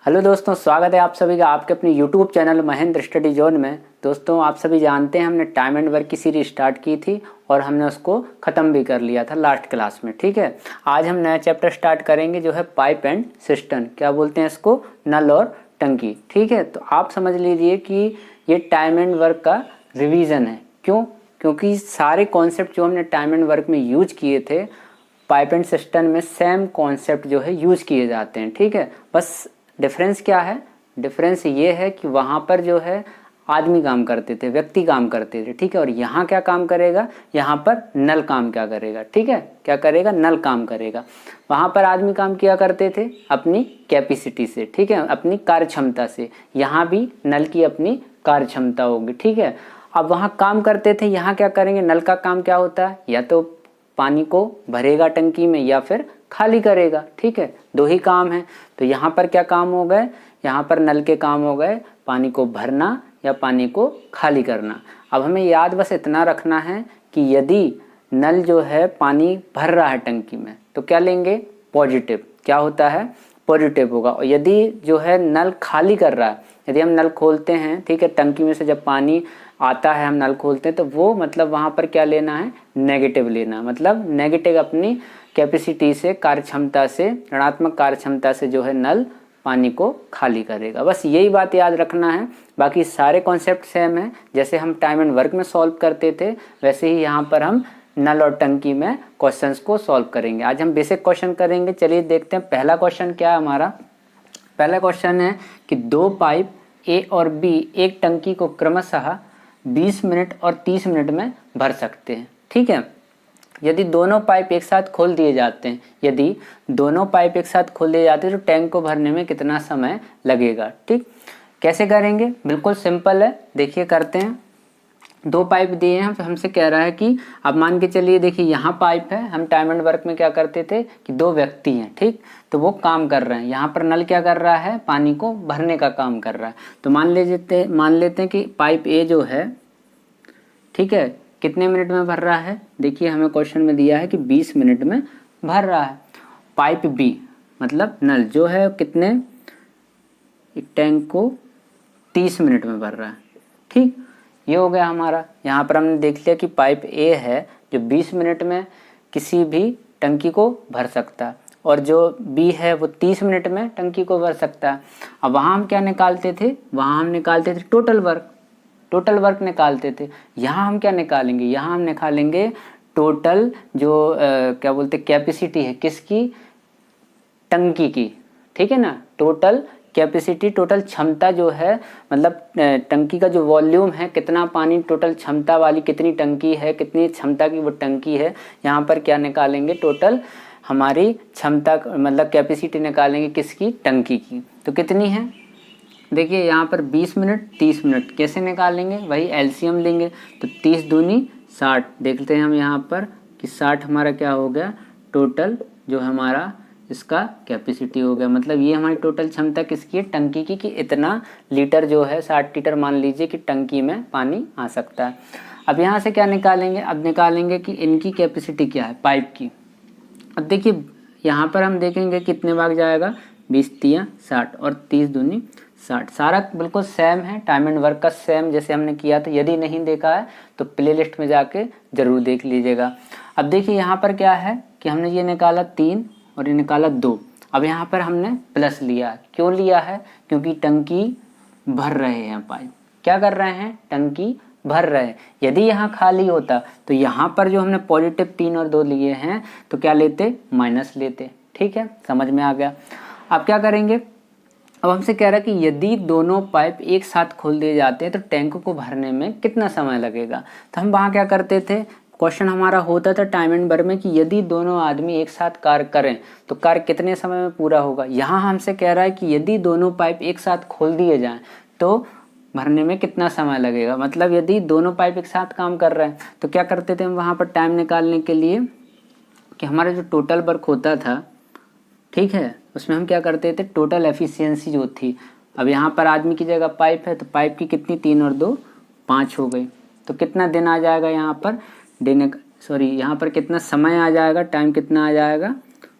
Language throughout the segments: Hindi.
हेलो दोस्तों, स्वागत है आप सभी का आपके अपने YouTube channel Mahendra study zone में। दोस्तों, आप सभी जानते हैं हमने टाइम एंड वर्क की सीरीज स्टार्ट की थी और हमने उसको ख़त्म भी कर लिया था लास्ट क्लास में। ठीक है, आज हम नया चैप्टर स्टार्ट करेंगे जो है पाइप एंड सिस्टम, क्या बोलते हैं इसको, नल और टंकी। ठीक है, तो आप समझ लीजिए कि ये टाइम एंड वर्क का रिवीजन है। क्यों? क्योंकि सारे कॉन्सेप्ट जो हमने टाइम एंड वर्क में यूज किए थे पाइप एंड सिस्टम में सेम कॉन्सेप्ट जो है यूज किए जाते हैं। ठीक है, बस डिफरेंस क्या है? डिफरेंस ये है कि वहाँ पर जो है आदमी काम करते थे, व्यक्ति काम करते थे। ठीक है, और यहाँ क्या काम करेगा? यहाँ पर नल काम क्या करेगा? ठीक है, क्या करेगा? नल काम करेगा। वहाँ पर आदमी काम किया करते थे अपनी कैपेसिटी से, ठीक है, अपनी कार्य क्षमता से। यहाँ भी नल की अपनी कार्य क्षमता होगी। ठीक है, अब वहाँ काम करते थे, यहाँ क्या करेंगे? नल का काम क्या होता है? या तो पानी को भरेगा टंकी में या फिर खाली करेगा। ठीक है, दो ही काम है। तो यहाँ पर क्या काम हो गए? यहाँ पर नल के काम हो गए पानी को भरना या पानी को खाली करना। अब हमें याद बस इतना रखना है कि यदि नल जो है पानी भर रहा है टंकी में तो क्या लेंगे? पॉजिटिव। क्या होता है? पॉजिटिव होगा। और यदि जो है नल खाली कर रहा है, यदि हम नल खोलते हैं, ठीक है, टंकी में से जब पानी आता है हम नल खोलते हैं तो वो मतलब वहाँ पर क्या लेना है? नेगेटिव लेना। मतलब नेगेटिव अपनी कैपेसिटी से, कार्य क्षमता से, ऋणात्मक कार्य क्षमता से जो है नल पानी को खाली करेगा। बस यही बात याद रखना है, बाकी सारे कॉन्सेप्ट सेम है। जैसे हम टाइम एंड वर्क में सॉल्व करते थे वैसे ही यहाँ पर हम नल और टंकी में क्वेश्चंस को सॉल्व करेंगे। आज हम बेसिक क्वेश्चन करेंगे। चलिए देखते हैं पहला क्वेश्चन क्या है हमारा। पहला क्वेश्चन है कि दो पाइप ए और बी एक टंकी को क्रमशः 20 मिनट और 30 मिनट में भर सकते हैं। ठीक है, यदि दोनों पाइप एक साथ खोल दिए जाते हैं, यदि दोनों पाइप एक साथ खोल दिए जाते हैं तो टैंक को भरने में कितना समय लगेगा? ठीक, कैसे करेंगे? बिल्कुल सिंपल है, देखिए करते हैं। दो पाइप दिए हैं, हमसे कह रहा है कि अब मान के चलिए, देखिए यहाँ पाइप है। हम टाइम एंड वर्क में क्या करते थे कि दो व्यक्ति हैं, ठीक, तो वो काम कर रहे हैं। यहाँ पर नल क्या कर रहा है? पानी को भरने का काम कर रहा है। तो मान लेते हैं कि पाइप ए जो है, ठीक है, कितने मिनट में भर रहा है? देखिए हमें क्वेश्चन में दिया है कि 20 मिनट में भर रहा है। पाइप बी मतलब नल जो है कितने, एक टैंक को 30 मिनट में भर रहा है। ठीक, ये हो गया हमारा। यहाँ पर हमने देख लिया कि पाइप ए है जो 20 मिनट में किसी भी टंकी को भर सकता है और जो बी है वो 30 मिनट में टंकी को भर सकता है। अब वहाँ हम क्या निकालते थे? वहाँ हम निकालते थे टोटल वर्क। टोटल वर्क निकालते थे। यहाँ हम क्या निकालेंगे? यहाँ हम निकालेंगे टोटल जो क्या बोलते कैपेसिटी है किसकी? टंकी की। ठीक है ना, टोटल कैपेसिटी, टोटल क्षमता जो है, मतलब टंकी का जो वॉल्यूम है, कितना पानी टोटल क्षमता वाली कितनी टंकी है, कितनी क्षमता की वो टंकी है, यहाँ पर क्या निकालेंगे? टोटल हमारी क्षमता मतलब कैपेसिटी निकालेंगे किसकी? टंकी की। तो कितनी है? देखिए यहाँ पर 20 मिनट 30 मिनट कैसे निकालेंगे? वही एलसीएम लेंगे। तो 30 दूनी 60। देखते हैं हम यहाँ पर कि 60 हमारा क्या हो गया? टोटल जो हमारा इसका कैपेसिटी हो गया। मतलब ये हमारी टोटल क्षमता किसकी है? टंकी की, कि इतना लीटर जो है 60 लीटर मान लीजिए कि टंकी में पानी आ सकता है। अब यहाँ से क्या निकालेंगे? अब निकालेंगे कि इनकी कैपेसिटी क्या है पाइप की। अब देखिए यहाँ पर हम देखेंगे कितने भाग जाएगा? 20 तिया 60 और 30 दूनी 60। सारा बिल्कुल सेम है, टाइम एंड वर्क का सेम जैसे हमने किया था। यदि नहीं देखा है तो प्लेलिस्ट में जाके जरूर देख लीजिएगा। अब देखिए यहाँ पर क्या है कि हमने ये निकाला 3 और ये निकाला 2। अब यहाँ पर हमने प्लस लिया। क्यों लिया है? क्योंकि टंकी भर रहे हैं पाइप। क्या कर रहे हैं? टंकी भर रहे हैं। यदि यहाँ खाली होता तो यहाँ पर जो हमने पॉजिटिव 3 और 2 लिए हैं तो क्या लेते? माइनस लेते। ठीक है, समझ में आ गया। अब क्या करेंगे? अब हमसे कह रहा है कि यदि दोनों पाइप एक साथ खोल दिए जाते हैं तो टैंक को भरने में कितना समय लगेगा? तो हम वहाँ क्या करते थे? क्वेश्चन हमारा होता था टाइम एंड वर्क में कि यदि दोनों आदमी एक साथ कार्य करें तो कार्य कितने समय में पूरा होगा। यहाँ हमसे कह रहा है कि यदि दोनों पाइप एक साथ खोल दिए जाएं तो भरने में कितना समय लगेगा। मतलब यदि दोनों पाइप एक साथ काम कर रहे हैं तो क्या करते थे हम वहाँ पर टाइम निकालने के लिए कि हमारा जो टोटल वर्क होता था, ठीक है, उसमें हम क्या करते थे? टोटल एफिशिएंसी जो थी, अब यहाँ पर आदमी की जगह पाइप है तो पाइप की कितनी? 3 और 2 5 हो गई। तो कितना दिन आ जाएगा यहाँ पर? यहाँ पर कितना समय आ जाएगा? टाइम कितना आ जाएगा?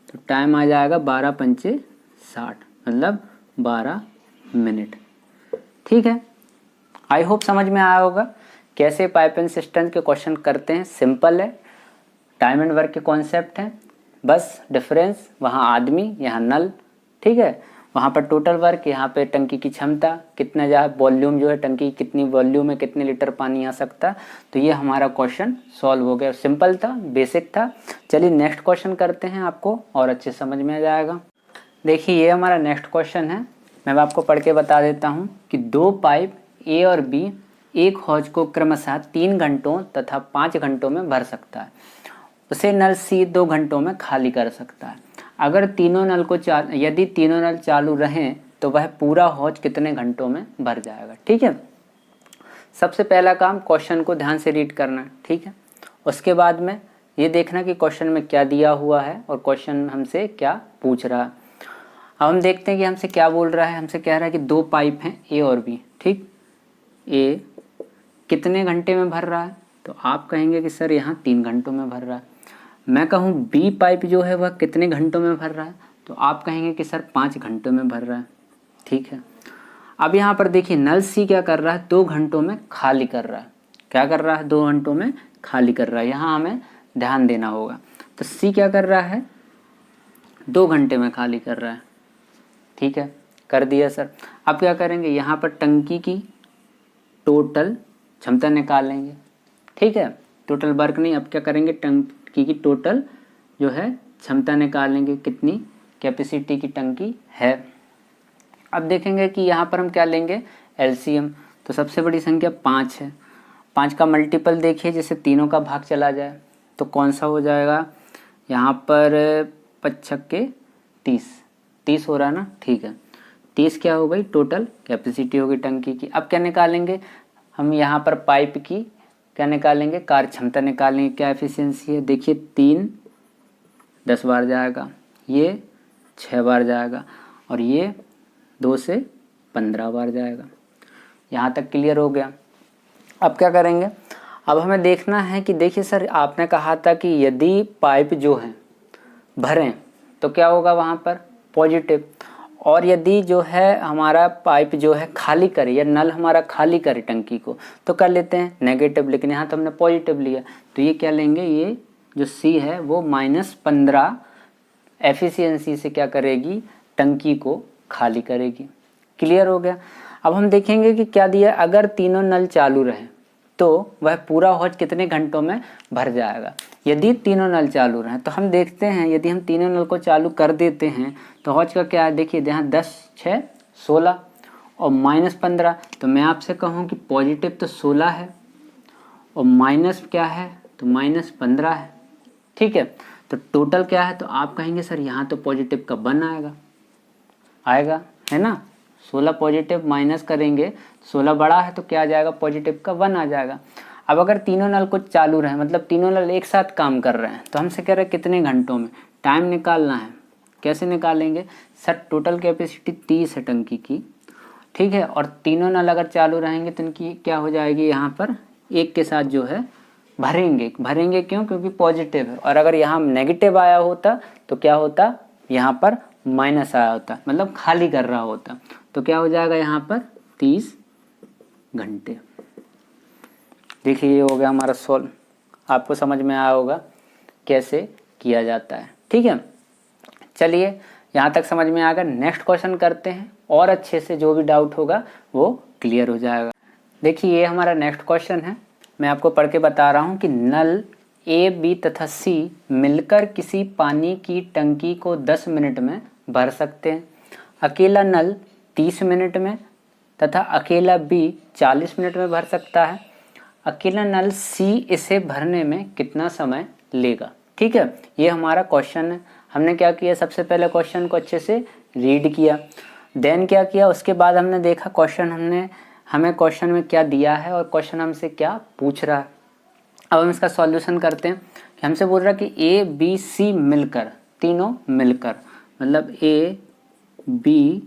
तो टाइम आ जाएगा 12 पंचे 60, मतलब 12 मिनट। ठीक है, आई होप समझ में आया होगा कैसे पाइप एंड सिस्टम के क्वेश्चन करते हैं। सिंपल है, टाइम एंड वर्क के कॉन्सेप्ट हैं, बस डिफरेंस वहाँ आदमी यहाँ नल। ठीक है, वहाँ पर टोटल वर्क, यहाँ पे टंकी की क्षमता कितना जा वॉल्यूम जो है टंकी की कितनी वॉल्यूम में कितने लीटर पानी आ सकता। तो ये हमारा क्वेश्चन सॉल्व हो गया। सिंपल था, बेसिक था। चलिए नेक्स्ट क्वेश्चन करते हैं, आपको और अच्छे समझ में आ जाएगा। देखिए ये हमारा नेक्स्ट क्वेश्चन है, मैं आपको पढ़ के बता देता हूँ कि 2 पाइप ए और बी एक हौज को क्रमशः 3 घंटों तथा 5 घंटों में भर सकता है। उसे नल सी 2 घंटों में खाली कर सकता है। अगर यदि तीनों नल चालू रहें तो वह पूरा हौज कितने घंटों में भर जाएगा। ठीक है, सबसे पहला काम क्वेश्चन को ध्यान से रीड करना। ठीक है, उसके बाद में ये देखना कि क्वेश्चन में क्या दिया हुआ है और क्वेश्चन हमसे क्या पूछ रहा है। अब हम देखते हैं कि हमसे क्या बोल रहा है। हमसे कह रहा है कि 2 पाइप हैं ए और बी। ठीक, ए कितने घंटे में भर रहा है, तो आप कहेंगे कि सर यहाँ 3 घंटों में भर रहा है। मैं कहूँ बी पाइप जो है वह कितने घंटों में भर रहा है, तो आप कहेंगे कि सर 5 घंटों में भर रहा है। ठीक है, अब यहाँ पर देखिए नल सी क्या कर रहा है, 2 घंटों में खाली कर रहा है। क्या कर रहा है, 2 घंटों में खाली कर रहा है। यहाँ हमें ध्यान देना होगा। तो सी क्या कर रहा है, 2 घंटे में खाली कर रहा है। ठीक है, कर दिया सर। अब क्या करेंगे, यहाँ पर टंकी की टोटल क्षमता निकालेंगे। ठीक है, टोटल वर्क नहीं, अब क्या करेंगे, टंकी की टोटल जो है क्षमता निकालेंगे, कितनी कैपेसिटी की टंकी है। अब देखेंगे कि यहाँ पर हम क्या लेंगे, एलसीएम। तो सबसे बड़ी संख्या 5 है। 5 का मल्टीपल देखिए, जैसे तीनों का भाग चला जाए तो कौन सा हो जाएगा, यहाँ पर 5 छक्के 30 हो रहा है ना। ठीक है, 30 क्या हो गई, टोटल कैपेसिटी होगी टंकी की। अब क्या निकालेंगे हम, यहाँ पर पाइप की क्या निकालेंगे, कार्य क्षमता निकालेंगे। क्या एफिशिएंसी है, देखिए 3 10 बार जाएगा, ये 6 बार जाएगा और ये 2 से 15 बार जाएगा। यहाँ तक क्लियर हो गया। अब क्या करेंगे, अब हमें देखना है कि देखिए सर आपने कहा था कि यदि पाइप जो है भरें तो क्या होगा वहाँ पर पॉजिटिव, और यदि जो है हमारा पाइप जो है खाली करे या नल हमारा खाली करे टंकी को तो कर लेते हैं नेगेटिव, लेकिन यहाँ तो हमने पॉजिटिव लिया। तो ये क्या लेंगे, ये जो सी है वो -15 एफिशिएंसी से क्या करेगी, टंकी को खाली करेगी। क्लियर हो गया। अब हम देखेंगे कि क्या दिया, अगर तीनों नल चालू रहे तो वह पूरा हौज कितने घंटों में भर जाएगा। यदि तीनों नल चालू रहे तो हम देखते हैं, यदि हम तीनों नल को चालू कर देते हैं तो हौज का क्या है, देखिए यहाँ 10 6 16 और -15। तो मैं आपसे कहूँ कि पॉजिटिव तो 16 है और माइनस क्या है, तो -15 है। ठीक है, तो टोटल क्या है, तो आप कहेंगे सर यहाँ तो पॉजिटिव का 1 आएगा, है ना। 16 पॉजिटिव माइनस करेंगे, 16 बड़ा है तो क्या आ जाएगा, पॉजिटिव का 1 आ जाएगा। अब अगर तीनों नल को चालू रहे, मतलब तीनों नल एक साथ काम कर रहे हैं, तो हमसे कह रहे हैं कितने घंटों में, टाइम निकालना है। कैसे निकालेंगे सर, टोटल कैपेसिटी 30 है टंकी की। ठीक है, और तीनों नल अगर चालू रहेंगे तो इनकी क्या हो जाएगी, यहाँ पर एक के साथ जो है भरेंगे क्यों, क्योंकि पॉजिटिव है। और अगर यहाँ नेगेटिव आया होता तो क्या होता, यहाँ पर माइनस आया होता, मतलब खाली कर रहा होता। तो क्या हो जाएगा यहाँ पर 30 घंटे। देखिए ये हो गया हमारा सॉल्व। आपको समझ में आया होगा कैसे किया जाता है। ठीक है, चलिए यहाँ तक समझ में आ गया। नेक्स्ट क्वेश्चन करते हैं और अच्छे से जो भी डाउट होगा वो क्लियर हो जाएगा। देखिए ये हमारा नेक्स्ट क्वेश्चन है, मैं आपको पढ़ के बता रहा हूँ कि नल ए बी तथा सी मिलकर किसी पानी की टंकी को 10 मिनट में भर सकते हैं। अकेला नल 30 मिनट में तथा अकेला बी 40 मिनट में भर सकता है। अकेला नल सी इसे भरने में कितना समय लेगा। ठीक है, ये हमारा क्वेश्चन है। हमने क्या किया, सबसे पहले क्वेश्चन को अच्छे से रीड किया, देन क्या किया, उसके बाद हमने देखा क्वेश्चन हमें क्वेश्चन में क्या दिया है और क्वेश्चन हमसे क्या पूछ रहा है। अब हम इसका सॉल्यूशन करते हैं कि हमसे बोल रहा है कि ए बी सी मिलकर, तीनों मिलकर, मतलब ए बी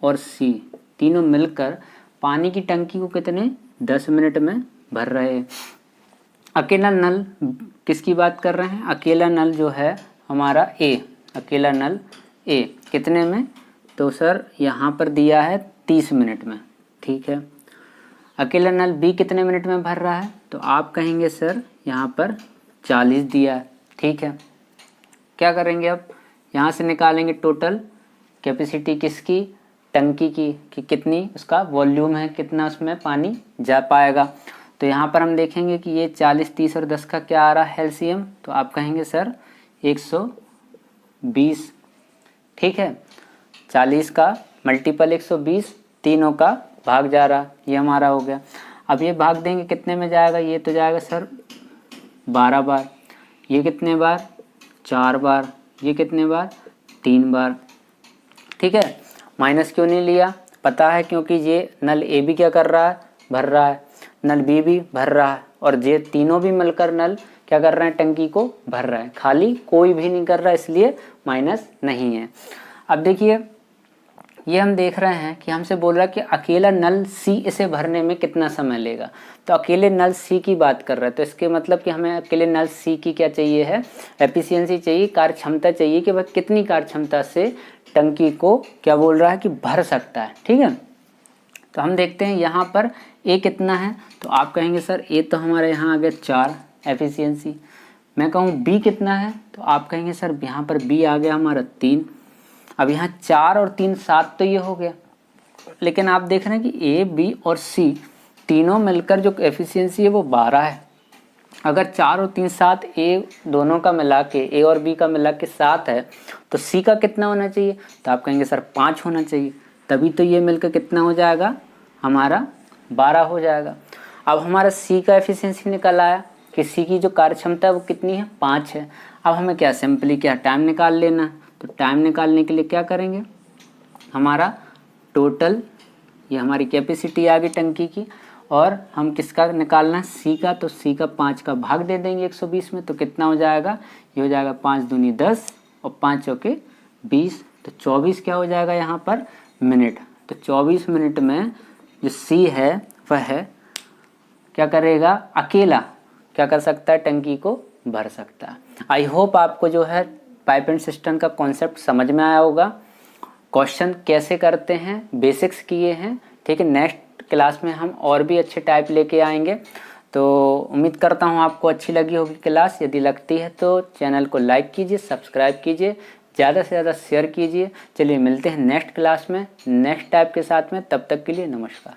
और सी तीनों मिलकर पानी की टंकी को कितने 10 मिनट में भर रहे हैं। अकेला नल किसकी बात कर रहे हैं, अकेला नल जो है हमारा ए, अकेला नल ए कितने में तो सर यहाँ पर दिया है 30 मिनट में, ठीक है। अकेला नल बी कितने मिनट में भर रहा है, तो आप कहेंगे सर यहाँ पर 40 दिया है, ठीक है। क्या करेंगे अब, यहाँ से निकालेंगे टोटल कैपेसिटी किसकी, टंकी की, कि कितनी उसका वॉल्यूम है, कितना उसमें पानी जा पाएगा। तो यहाँ पर हम देखेंगे कि ये 40, 30 और 10 का क्या आ रहा है एलसीएम, तो आप कहेंगे सर 120, ठीक है। 40 का मल्टीपल 120, तीनों का भाग जा रहा, ये हमारा हो गया। अब ये भाग देंगे कितने में जाएगा, ये तो जाएगा सर 12 बार, ये कितने बार 4 बार, ये कितने बार 3 बार, ठीक है। माइनस क्यों नहीं लिया, पता है क्योंकि ये नल ए भी क्या कर रहा है, भर रहा है, नल बी भी भर रहा है, और ये तीनों भी मिलकर नल क्या कर रहे हैं, टंकी को भर रहा है, खाली कोई भी नहीं कर रहा, इसलिए माइनस नहीं है। अब देखिए ये हम देख रहे हैं कि हमसे बोल रहा है कि अकेला नल सी इसे भरने में कितना समय लेगा, तो अकेले नल सी की बात कर रहा है, तो इसके मतलब कि हमें अकेले नल सी की क्या चाहिए है, एफिशिएंसी चाहिए, कार्य क्षमता चाहिए कि वह कितनी कार्य क्षमता से टंकी को क्या बोल रहा है कि भर सकता है, ठीक है। तो हम देखते हैं यहाँ पर ए कितना है, तो आप कहेंगे सर ए तो हमारे यहाँ आ गया 4 एफिशिएंसी। मैं कहूँ बी कितना है, तो आप कहेंगे सर यहाँ पर बी आ गया हमारा 3। अब यहाँ 4 और 3 7 तो ये हो गया, लेकिन आप देख रहे हैं कि ए बी और सी तीनों मिलकर जो एफिशिएंसी है वो 12 है। अगर 4 और 3 7 ए दोनों का मिला के, ए और बी का मिला के 7 है, तो सी का कितना होना चाहिए, तो आप कहेंगे सर 5 होना चाहिए, तभी तो ये मिलकर कितना हो जाएगा हमारा 12 हो जाएगा। अब हमारा सी का एफिशिएंसी निकल आया कि सी की जो कार्य क्षमता है वो कितनी है, 5 है। अब हमें क्या सिंपली क्या टाइम निकाल लेना है, तो टाइम निकालने के लिए क्या करेंगे, हमारा टोटल ये हमारी कैपेसिटी आ गई टंकी की, और हम किसका निकालना है, सी का, तो सी का 5 का भाग दे देंगे 120 में, तो कितना हो जाएगा, ये हो जाएगा 5 दूनी 10 और 5 चौके 20, तो 24 क्या हो जाएगा यहाँ पर मिनट। तो 24 मिनट में जो सी है वह क्या करेगा, अकेला क्या कर सकता है, टंकी को भर सकता है। आई होप आपको जो है पाइप एंड सिस्टम का कॉन्सेप्ट समझ में आया होगा, क्वेश्चन कैसे करते हैं बेसिक्स किए हैं, ठीक है। नेक्स्ट क्लास में हम और भी अच्छे टाइप लेके आएंगे, तो उम्मीद करता हूँ आपको अच्छी लगी होगी क्लास। यदि लगती है तो चैनल को लाइक कीजिए, सब्सक्राइब कीजिए, ज़्यादा से ज़्यादा शेयर कीजिए। चलिए मिलते हैं नेक्स्ट क्लास में नेक्स्ट टाइप के साथ में, तब तक के लिए नमस्कार।